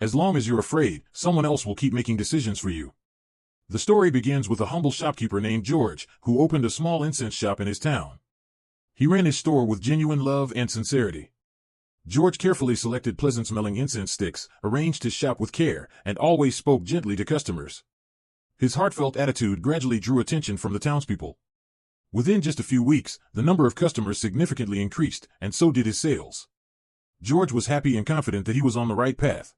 As long as you're afraid, someone else will keep making decisions for you. The story begins with a humble shopkeeper named George, who opened a small incense shop in his town. He ran his store with genuine love and sincerity. George carefully selected pleasant-smelling incense sticks, arranged his shop with care, and always spoke gently to customers. His heartfelt attitude gradually drew attention from the townspeople. Within just a few weeks, the number of customers significantly increased, and so did his sales. George was happy and confident that he was on the right path.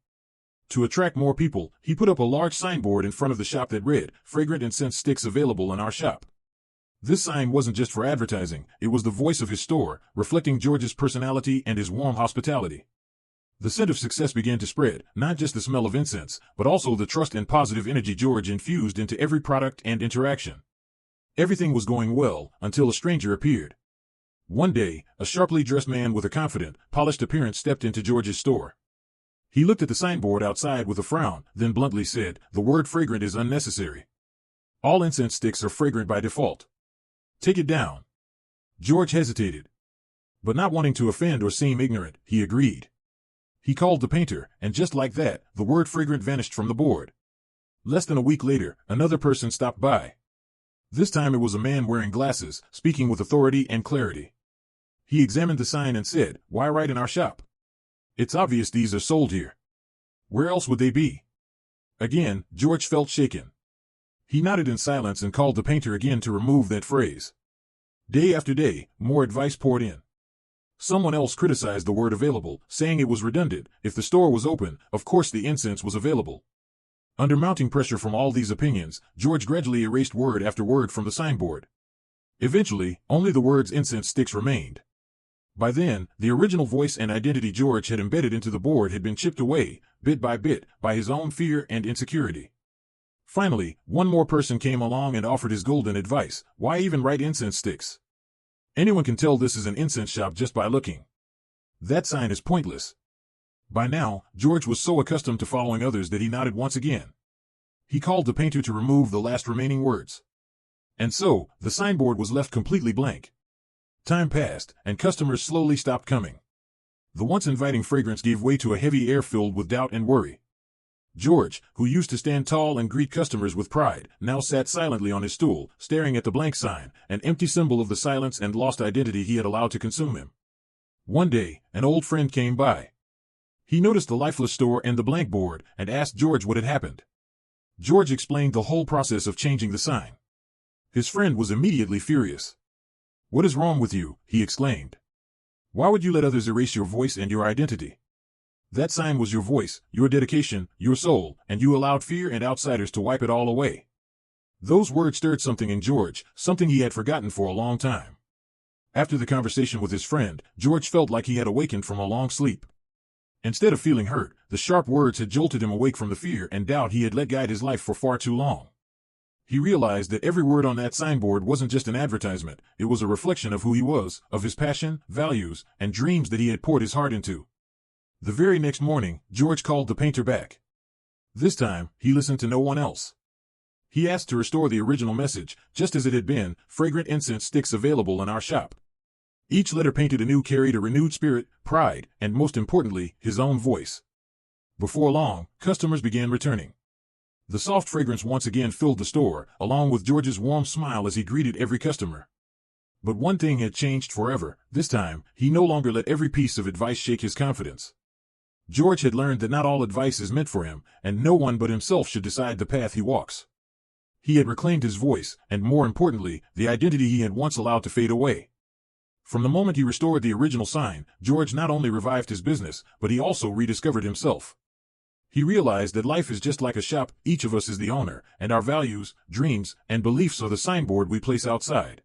To attract more people, he put up a large signboard in front of the shop that read, "Fragrant incense sticks available in our shop." This sign wasn't just for advertising, it was the voice of his store, reflecting George's personality and his warm hospitality. The scent of success began to spread, not just the smell of incense, but also the trust and positive energy George infused into every product and interaction. Everything was going well, until a stranger appeared. One day, a sharply dressed man with a confident, polished appearance stepped into George's store. He looked at the signboard outside with a frown, then bluntly said, "The word fragrant is unnecessary. All incense sticks are fragrant by default. Take it down." George hesitated. But not wanting to offend or seem ignorant, he agreed. He called the painter, and just like that, the word fragrant vanished from the board. Less than a week later, another person stopped by. This time it was a man wearing glasses, speaking with authority and clarity. He examined the sign and said, "Why right in our shop? It's obvious these are sold here. Where else would they be?" Again, George felt shaken. He nodded in silence and called the painter again to remove that phrase. Day after day, more advice poured in. Someone else criticized the word available, saying it was redundant. If the store was open, of course the incense was available. Under mounting pressure from all these opinions, George gradually erased word after word from the signboard. Eventually, only the words incense sticks remained. By then, the original voice and identity George had embedded into the board had been chipped away, bit, by his own fear and insecurity. Finally, one more person came along and offered his golden advice: why even write incense sticks? Anyone can tell this is an incense shop just by looking. That sign is pointless. By now, George was so accustomed to following others that he nodded once again. He called the painter to remove the last remaining words. And so, the signboard was left completely blank. Time passed, and customers slowly stopped coming. The once inviting fragrance gave way to a heavy air filled with doubt and worry. George, who used to stand tall and greet customers with pride, now sat silently on his stool, staring at the blank sign, an empty symbol of the silence and lost identity he had allowed to consume him. One day, an old friend came by. He noticed the lifeless store and the blank board, and asked George what had happened. George explained the whole process of changing the sign. His friend was immediately furious. "What is wrong with you?" he exclaimed. "Why would you let others erase your voice and your identity? That sign was your voice, your dedication, your soul, and you allowed fear and outsiders to wipe it all away." Those words stirred something in George, something he had forgotten for a long time. After the conversation with his friend, George felt like he had awakened from a long sleep. Instead of feeling hurt, the sharp words had jolted him awake from the fear and doubt he had let guide his life for far too long. He realized that every word on that signboard wasn't just an advertisement, it was a reflection of who he was, of his passion, values, and dreams that he had poured his heart into. The very next morning, George called the painter back. This time, he listened to no one else. He asked to restore the original message, just as it had been: fragrant incense sticks available in our shop. Each letter painted anew carried a renewed spirit, pride, and most importantly, his own voice. Before long, customers began returning. The soft fragrance once again filled the store, along with George's warm smile as he greeted every customer. But one thing had changed forever. This time, he no longer let every piece of advice shake his confidence. George had learned that not all advice is meant for him, and no one but himself should decide the path he walks. He had reclaimed his voice, and more importantly, the identity he had once allowed to fade away. From the moment he restored the original sign, George not only revived his business, but he also rediscovered himself. He realized that life is just like a shop, each of us is the owner, and our values, dreams, and beliefs are the signboard we place outside.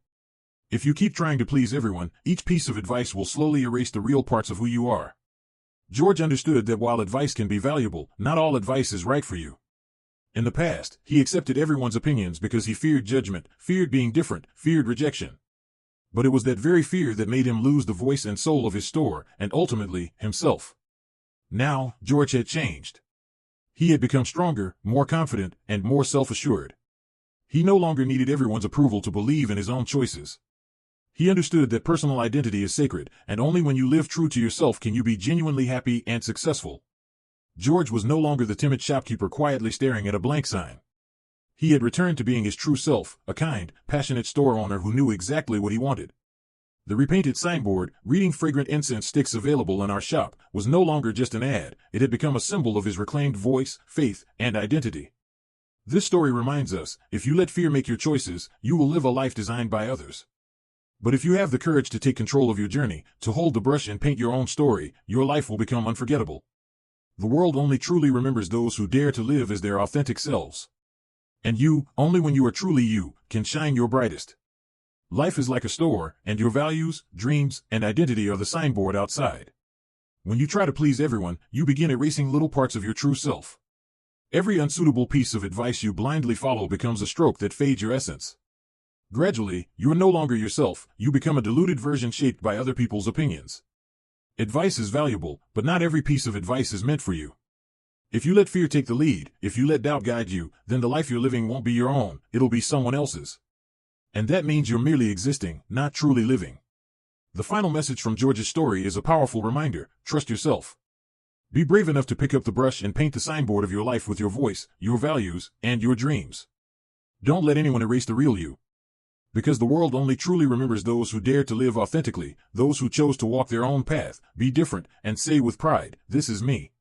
If you keep trying to please everyone, each piece of advice will slowly erase the real parts of who you are. George understood that while advice can be valuable, not all advice is right for you. In the past, he accepted everyone's opinions because he feared judgment, feared being different, feared rejection. But it was that very fear that made him lose the voice and soul of his store, and ultimately, himself. Now, George had changed. He had become stronger, more confident, and more self-assured. He no longer needed everyone's approval to believe in his own choices. He understood that personal identity is sacred, and only when you live true to yourself can you be genuinely happy and successful. George was no longer the timid shopkeeper quietly staring at a blank sign. He had returned to being his true self, a kind, passionate store owner who knew exactly what he wanted. The repainted signboard, reading fragrant incense sticks available in our shop, was no longer just an ad. It had become a symbol of his reclaimed voice, faith, and identity. This story reminds us, if you let fear make your choices, you will live a life designed by others. But if you have the courage to take control of your journey, to hold the brush and paint your own story, your life will become unforgettable. The world only truly remembers those who dare to live as their authentic selves. And you, only when you are truly you, can shine your brightest. Life is like a store, and your values, dreams, and identity are the signboard outside. When you try to please everyone, you begin erasing little parts of your true self. Every unsuitable piece of advice you blindly follow becomes a stroke that fades your essence. Gradually, you are no longer yourself, you become a diluted version shaped by other people's opinions. Advice is valuable, but not every piece of advice is meant for you. If you let fear take the lead, if you let doubt guide you, then the life you're living won't be your own, it'll be someone else's. And that means you're merely existing, not truly living. The final message from George's story is a powerful reminder: trust yourself. Be brave enough to pick up the brush and paint the signboard of your life with your voice, your values, and your dreams. Don't let anyone erase the real you. Because the world only truly remembers those who dare to live authentically, those who chose to walk their own path, be different, and say with pride, "This is me."